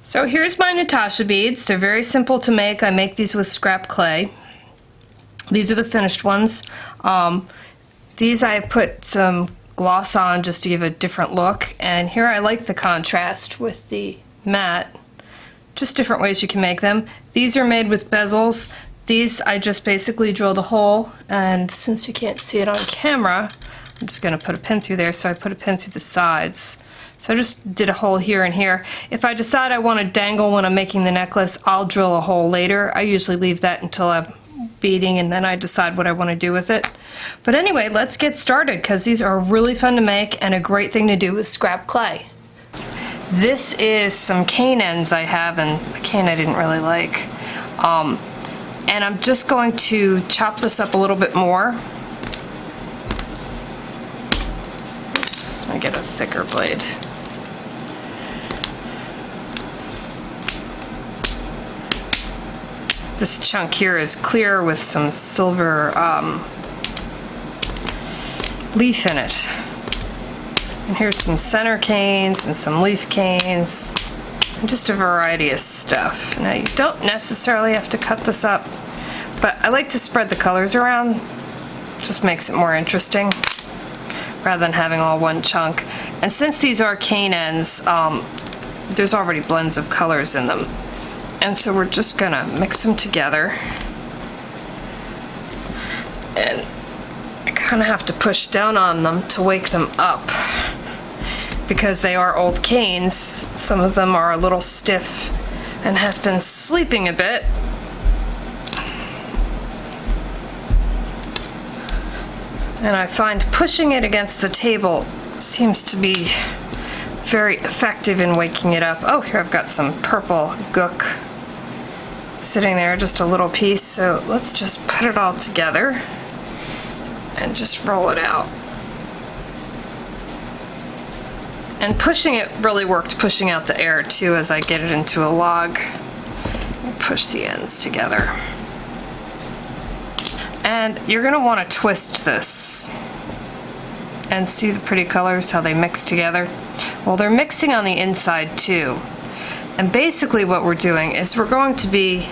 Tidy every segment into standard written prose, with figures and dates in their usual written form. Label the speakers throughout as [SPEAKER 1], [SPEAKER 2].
[SPEAKER 1] So here's my Natasha beads. They're very simple to make. I make these with scrap clay. These are the finished ones. These I put some gloss on just to give a different look. And here I like the contrast with the matte. Just different ways you can make them. These are made with bezels. These I just basically drilled a hole, and since you can't see it on camera, I'm just going to put a pin through there, so I put a pin through the sides. So I just did a hole here and here. If I decide I want to dangle when I'm making the necklace, I'll drill a hole later. I usually leave that until I'm beading and then I decide what I want to do with it. But anyway, let's get started because these are really fun to make and a great thing to do with scrap clay. This is some cane ends I have, and a cane I didn't really like. And I'm just going to chop this up a little bit more. Oops, let me get a thicker blade. This chunk here is clear with some silver leaf in it. And here's some center canes and some leaf canes, and just a variety of stuff. Now you don't necessarily have to cut this up, but I like to spread the colors around. It just makes it more interesting rather than having all one chunk. And since these are cane ends, there's already blends of colors in them. And so we're just gonna mix them together. And I kind of have to push down on them to wake them up because they are old canes. Some of them are a little stiff and have been sleeping a bit. And I find pushing it against the table seems to be very effective in waking it up. Oh, here I've got some purple gook sitting there, just a little piece. So let's just put it all together and just roll it out. And pushing it really worked, pushing out the air too as I get it into a log. And push the ends together. And you're going to want to twist this and see the pretty colors, how they mix together. Well, they're mixing on the inside too. And basically what we're doing is we're going to be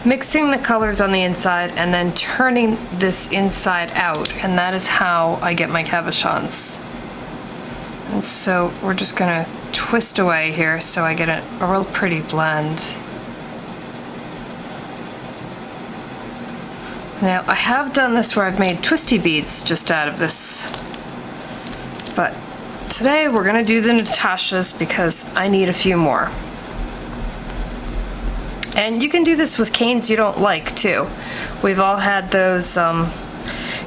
[SPEAKER 1] mixing the colors on the inside and then turning this inside out, and that is how I get my cabochons. And so we're just going to twist away here so I get a real pretty blend. Now I have done this where I've made twisty beads just out of this, but today we're going to do the Natashas because I need a few more. And you can do this with canes you don't like too. We've all had those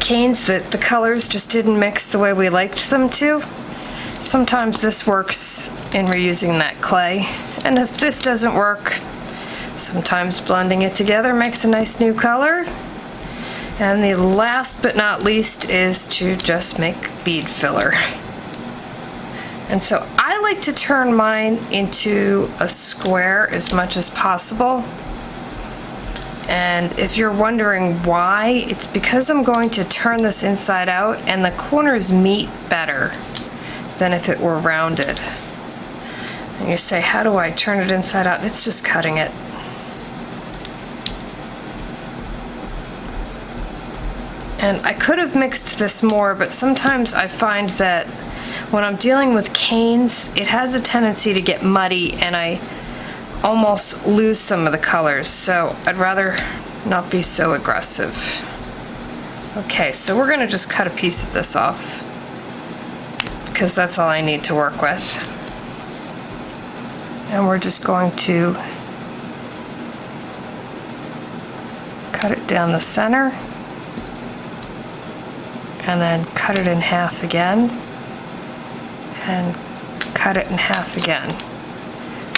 [SPEAKER 1] canes that the colors just didn't mix the way we liked them to. Sometimes this works in reusing that clay, and if this doesn't work, sometimes blending it together makes a nice new color. And the last but not least is to just make bead filler. And so I like to turn mine into a square as much as possible. And if you're wondering why, it's because I'm going to turn this inside out and the corners meet better than if it were rounded. And you say, how do I turn it inside out? It's just cutting it. And I could have mixed this more, but sometimes I find that when I'm dealing with canes, it has a tendency to get muddy and I almost lose some of the colors, so I'd rather not be so aggressive. Okay, so we're going to just cut a piece of this off because that's all I need to work with. And we're just going to cut it down the center and then cut it in half again and cut it in half again.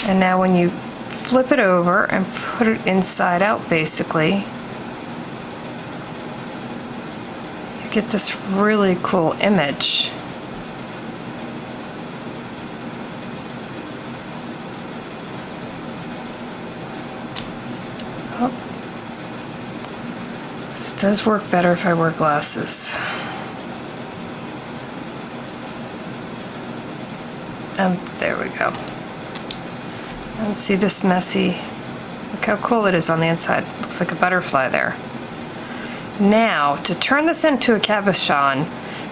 [SPEAKER 1] And now when you flip it over and put it inside out, basically, you get this really cool image. Oh. This does work better if I wear glasses. And there we go. And see this messy, look how cool it is on the inside. Looks like a butterfly there. Now, to turn this into a cabochon,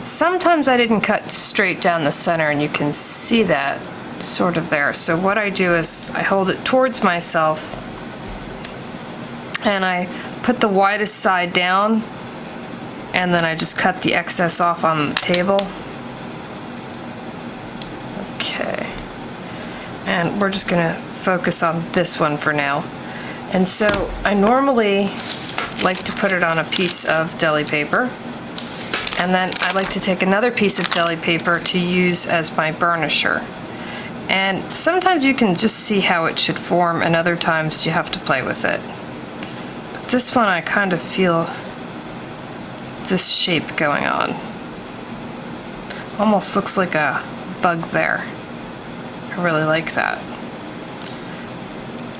[SPEAKER 1] sometimes I didn't cut straight down the center, and you can see that sort of there. So what I do is I hold it towards myself and I put the widest side down, and then I just cut the excess off on the table. Okay. And we're just gonna focus on this one for now. And so I normally like to put it on a piece of deli paper, and then I like to take another piece of deli paper to use as my burnisher. And sometimes you can just see how it should form, and other times you have to play with it. But this one I kind of feel this shape going on. Almost looks like a bug there. I really like that.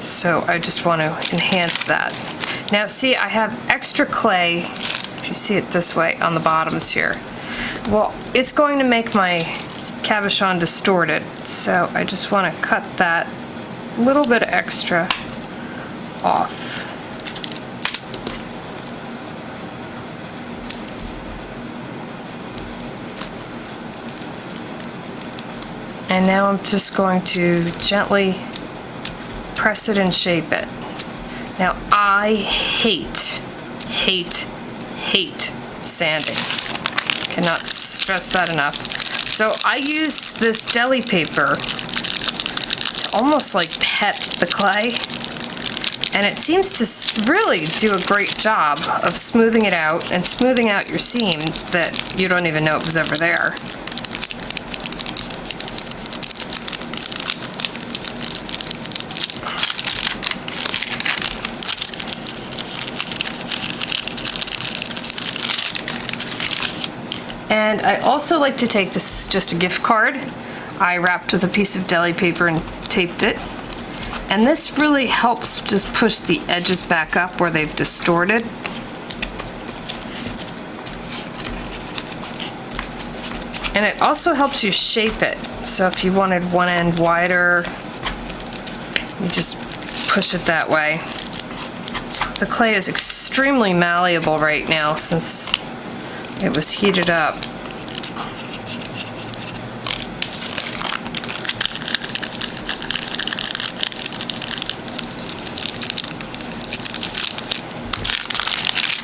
[SPEAKER 1] So I just want to enhance that. Now see, I have extra clay, if you see it this way, on the bottoms here. Well, it's going to make my cabochon distorted, so I just want to cut that little bit extra off. And now I'm just going to gently press it and shape it. Now I hate sanding. Cannot stress that enough. So I use this deli paper to almost like pet the clay, and it seems to really do a great job of smoothing it out and smoothing out your seam that you don't even know it was ever there. And I also like to take, this is just a gift card I wrapped with a piece of deli paper and taped it. And this really helps just push the edges back up where they've distorted. And it also helps you shape it. So if you wanted one end wider, you just push it that way. The clay is extremely malleable right now since it was heated up.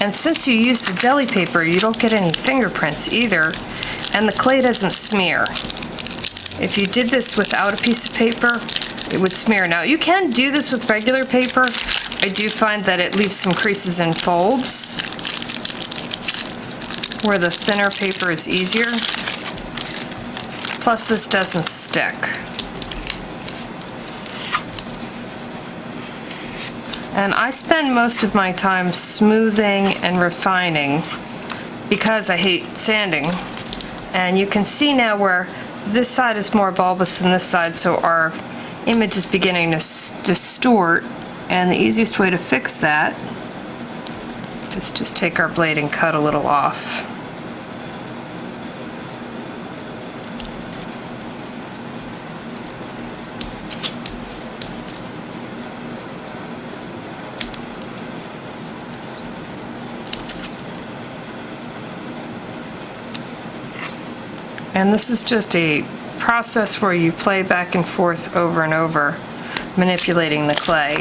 [SPEAKER 1] And since you use the deli paper, you don't get any fingerprints either, and the clay doesn't smear. If you did this without a piece of paper, it would smear. Now, you can do this with regular paper. I do find that it leaves some creases and folds where the thinner paper is easier. Plus, this doesn't stick. And I spend most of my time smoothing and refining because I hate sanding. And you can see now where this side is more bulbous than this side, so our image is beginning to distort. And the easiest way to fix that is just take our blade and cut a little off. And this is just a process where you play back and forth over and over, manipulating the clay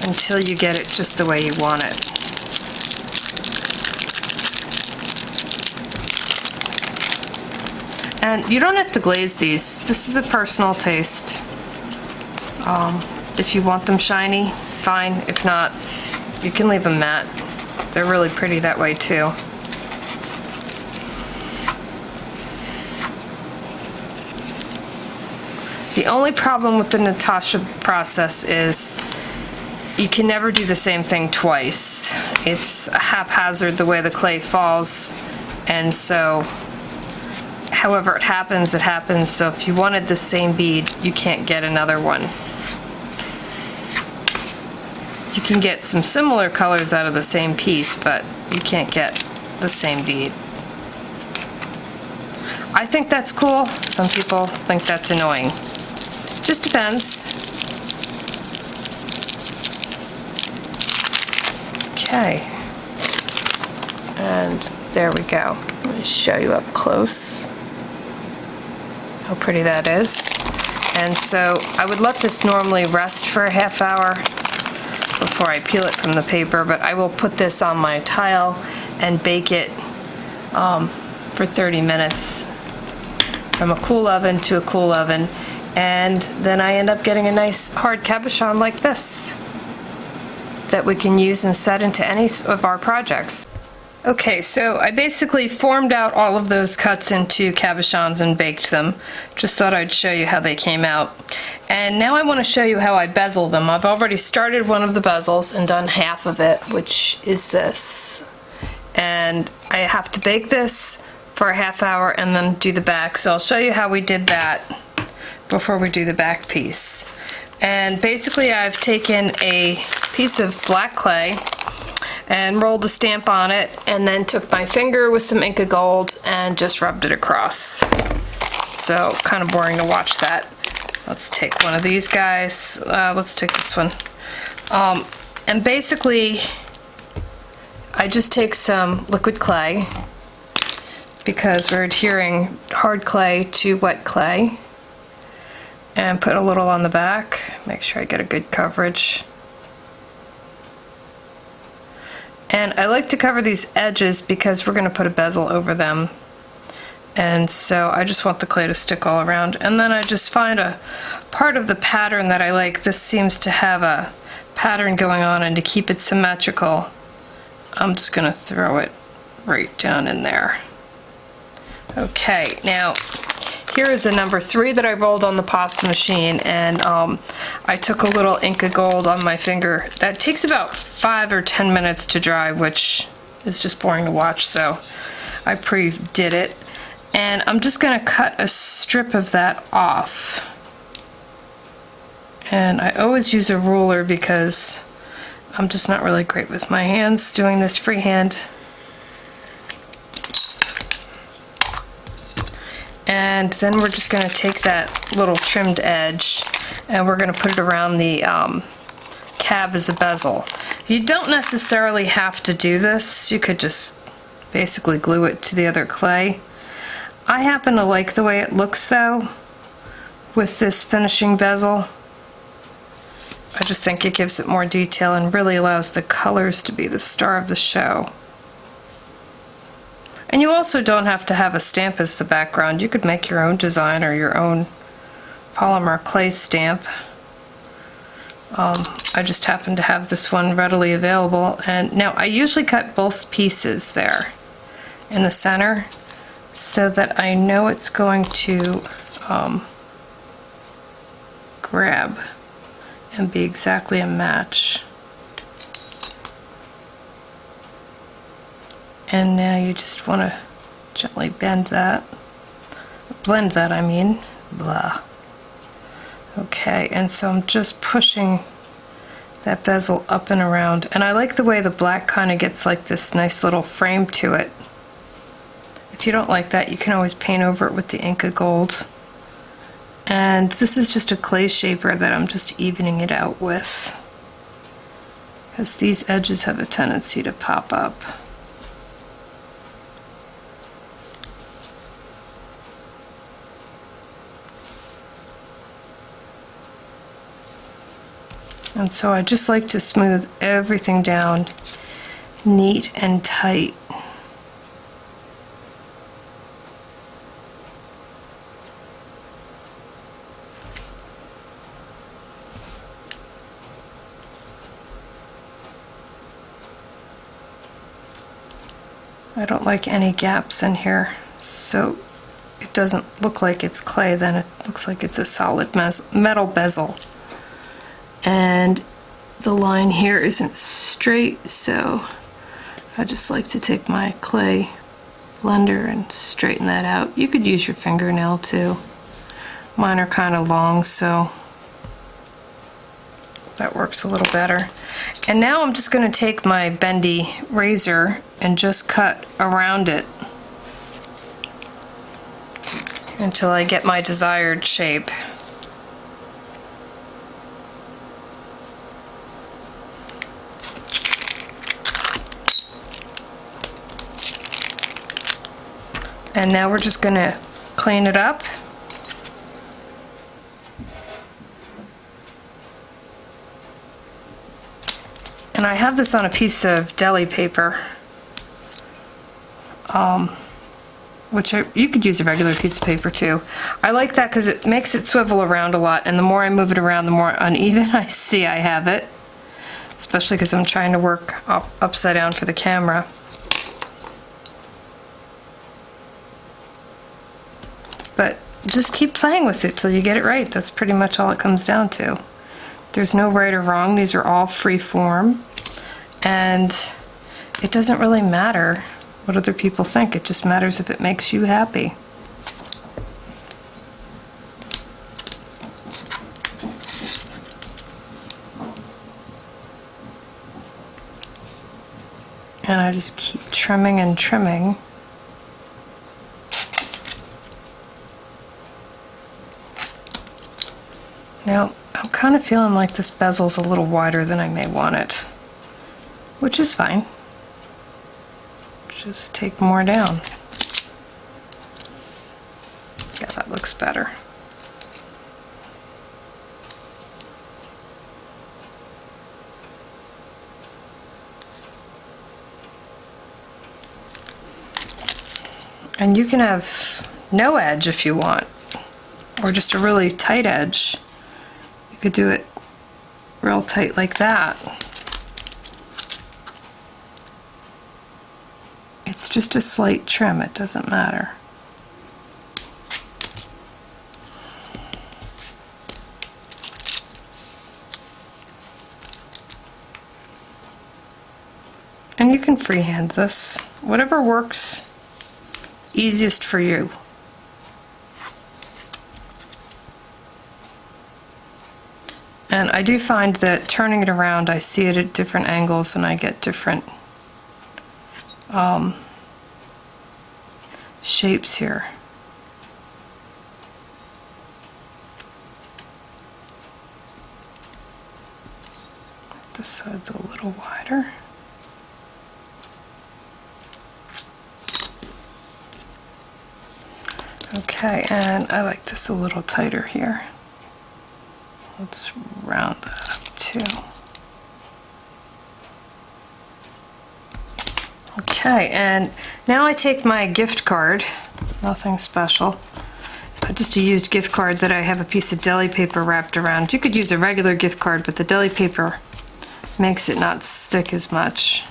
[SPEAKER 1] until you get it just the way you want it. And you don't have to glaze these. This is a personal taste. If you want them shiny, fine. If not, you can leave them matte. They're really pretty that way too. The only problem with the Natasha process is you can never do the same thing twice. It's haphazard the way the clay falls, and so however it happens, it happens. So if you wanted the same bead, you can't get another one. You can get some similar colors out of the same piece, but you can't get the same bead. I think that's cool. Some people think that's annoying. Just depends. Okay. And there we go. Let me show you up close how pretty that is. And so I would let this normally rest for a half hour before I peel it from the paper, but I will put this on my tile and bake it for 30 minutes from a cool oven to a cool oven, and then I end up getting a nice hard cabochon like this that we can use and set into any of our projects. Okay, so I basically formed out all of those cuts into cabochons and baked them. Just thought I'd show you how they came out. And now I want to show you how I bezel them. I've already started one of the bezels and done half of it, which is this. And I have to bake this for a half hour and then do the back. So I'll show you how we did that before we do the back piece. And basically I've taken a piece of black clay and rolled a stamp on it, and then took my finger with some Inca Gold and just rubbed it across. So kind of boring to watch that. Let's take one of these guys. Let's take this one. And basically I just take some liquid clay because we're adhering hard clay to wet clay, and put a little on the back. Make sure I get a good coverage. And I like to cover these edges because we're going to put a bezel over them. And so I just want the clay to stick all around. And then I just find a part of the pattern that I like. This seems to have a pattern going on, and to keep it symmetrical, I'm just going to throw it right down in there. Okay, now here is a number 3 that I rolled on the pasta machine, and I took a little Inca Gold on my finger. That takes about 5 or 10 minutes to dry, which is just boring to watch, so I pre-did it. And I'm just going to cut a strip of that off. And I always use a ruler because I'm just not really great with my hands doing this freehand. And then we're just going to take that little trimmed edge and we're going to put it around the cab as a bezel. You don't necessarily have to do this. You could just basically glue it to the other clay. I happen to like the way it looks though with this finishing bezel. I just think it gives it more detail and really allows the colors to be the star of the show. And you also don't have to have a stamp as the background. You could make your own design or your own polymer clay stamp. I just happen to have this one readily available. And now I usually cut both pieces there in the center so that I know it's going to grab and be exactly a match. And now you just want to gently blend that, I mean, blah. Okay, and so I'm just pushing that bezel up and around, and I like the way the black kind of gets like this nice little frame to it. If you don't like that, you can always paint over it with the Inca Gold. And this is just a clay shaper that I'm just evening it out with, because these edges have a tendency to pop up. And so I just like to smooth everything down neat and tight. I don't like any gaps in here, so it doesn't look like it's clay, then it looks like it's a solid metal bezel. And the line here isn't straight, so I just like to take my clay blender and straighten that out. You could use your fingernail too. Mine are kind of long, so that works a little better. And now I'm just going to take my bendy razor and just cut around it until I get my desired shape. And now we're just going to clean it up. And I have this on a piece of deli paper, which you could use a regular piece of paper too. I like that because it makes it swivel around a lot, and the more I move it around, the more uneven I see I have it, especially because I'm trying to work upside down for the camera. But just keep playing with it till you get it right. That's pretty much all it comes down to. There's no right or wrong. These are all free form, and it doesn't really matter what other people think. It just matters if it makes you happy. And I just keep trimming and trimming. Now, I'm kind of feeling like this bezel's a little wider than I may want it, which is fine. Just take more down. Yeah, that looks better. And you can have no edge if you want, or just a really tight edge. You could do it real tight like that. It's just a slight trim, it doesn't matter. And you can freehand this, whatever works easiest for you. And I do find that turning it around, I see it at different angles and I get different shapes here. This side's a little wider. Okay, and I like this a little tighter here. Let's round that up too. Okay, and now I take my gift card, nothing special, just a used gift card that I have a piece of deli paper wrapped around. You could use a regular gift card, but the deli paper makes it not stick as much.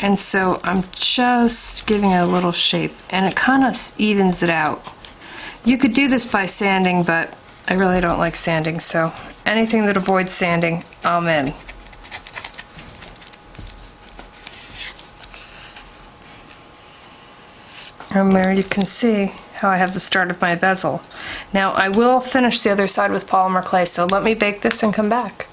[SPEAKER 1] And so I'm just giving it a little shape, and it kind of evens it out. You could do this by sanding, but I really don't like sanding, so anything that avoids sanding, I'm in. And there you can see how I have the start of my bezel. Now I will finish the other side with polymer clay, so let me bake this and come back.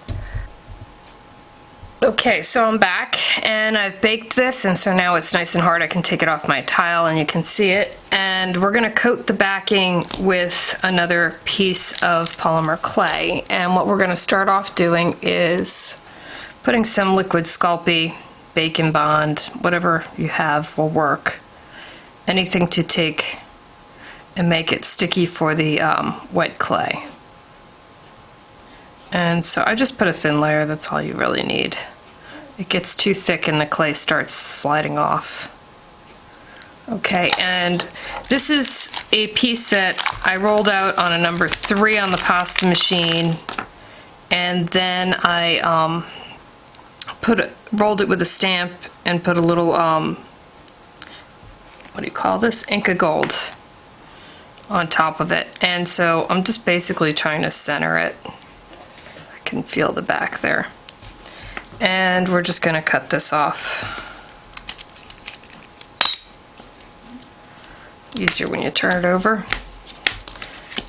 [SPEAKER 1] Okay, so I'm back and I've baked this, and so now it's nice and hard. I can take it off my tile and you can see it. And we're gonna coat the backing with another piece of polymer clay. And what we're gonna start off doing is putting some liquid Sculpey, Bake Bond, whatever you have will work. Anything to take and make it sticky for the wet clay. And so I just put a thin layer, that's all you really need. It gets too thick and the clay starts sliding off. Okay, and this is a piece that I rolled out on a number 3 on the pasta machine, and then I rolled it with a stamp and put a little, what do you call this? Inca Gold on top of it. And so I'm just basically trying to center it. I can feel the back there. And we're just going to cut this off. Easier when you turn it over.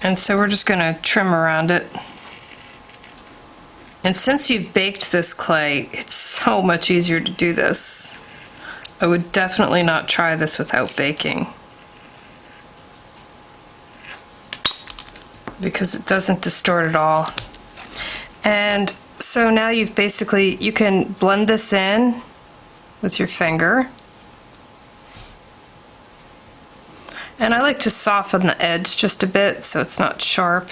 [SPEAKER 1] And so we're just going to trim around it. And since you've baked this clay, it's so much easier to do this. I would definitely not try this without baking, because it doesn't distort at all. And so now you've basically, you can blend this in with your finger. And I like to soften the edge just a bit so it's not sharp.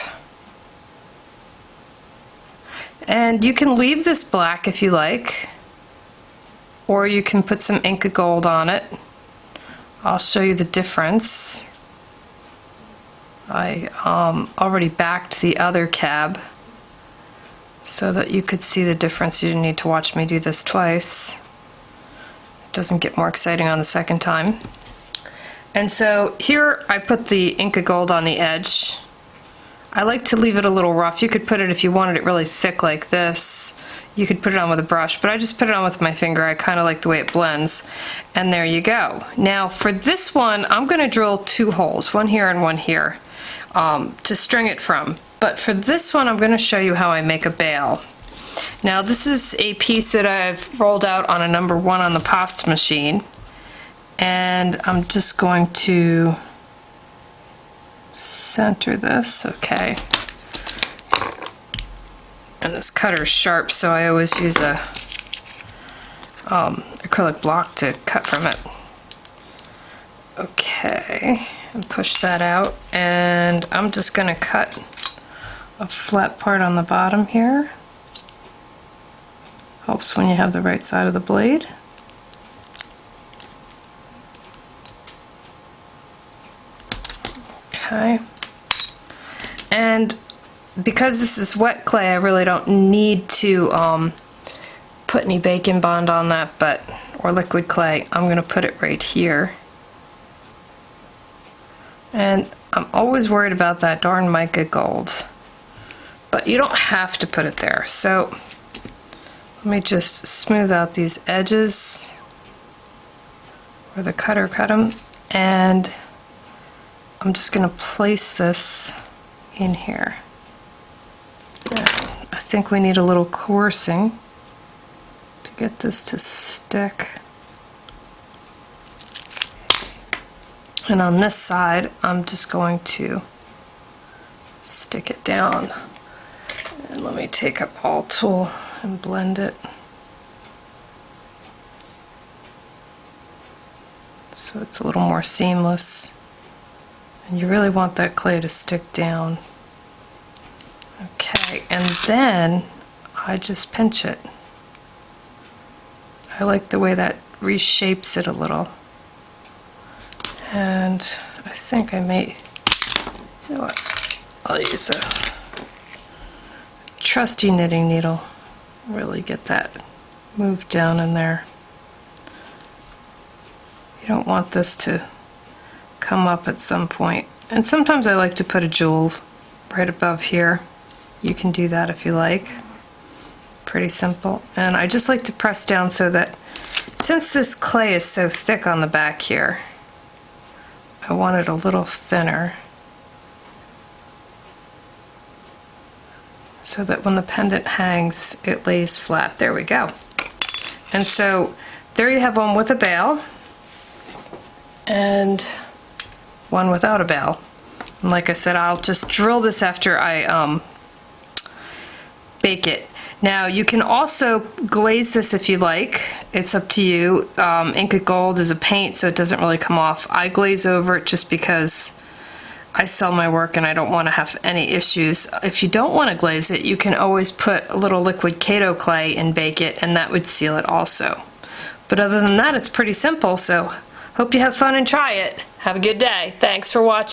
[SPEAKER 1] And you can leave this black if you like, or you can put some Inca Gold on it. I'll show you the difference. I already backed the other cab so that you could see the difference. You didn't need to watch me do this twice. It doesn't get more exciting on the second time. And so here I put the Inca Gold on the edge. I like to leave it a little rough. You could put it, if you wanted it really thick like this, you could put it on with a brush, but I just put it on with my finger. I kind of like the way it blends. And there you go. Now for this one, I'm going to drill 2 holes, one here and one here, to string it from. But for this one, I'm going to show you how I make a bail. Now this is a piece that I've rolled out on a number 1 on the pasta machine. And I'm just going to center this, okay. And this cutter is sharp, so I always use a acrylic block to cut from it. Okay, and push that out, and I'm just going to cut a flat part on the bottom here. Helps when you have the right side of the blade. Okay, and because this is wet clay, I really don't need to put any Bacon Bond on that, or liquid clay. I'm going to put it right here. And I'm always worried about that darn mica gold, but you don't have to put it there. So let me just smooth out these edges where the cutter cut them, and I'm just going to place this in here. And I think we need a little coercing to get this to stick. And on this side, I'm just going to stick it down. And let me take a ball tool and blend it. So it's a little more seamless. And you really want that clay to stick down. Okay, and then I just pinch it. I like the way that reshapes it a little. And I think I may, you know what, I'll use a trusty knitting needle. Really get that moved down in there. You don't want this to come up at some point. And sometimes I like to put a jewel right above here. You can do that if you like. Pretty simple. And I just like to press down so that, since this clay is so thick on the back here, I want it a little thinner so that when the pendant hangs, it lays flat. There we go. And so there you have one with a bail and one without a bail. And like I said, I'll just drill this after I bake it. Now you can also glaze this if you like. It's up to you. Inca Gold is a paint, so it doesn't really come off. I glaze over it just because I sell my work and I don't want to have any issues. If you don't want to glaze it, you can always put a little liquid Kato clay and bake it, and that would seal it also. But other than that, it's pretty simple, so hope you have fun and try it. Have a good day. Thanks for watching.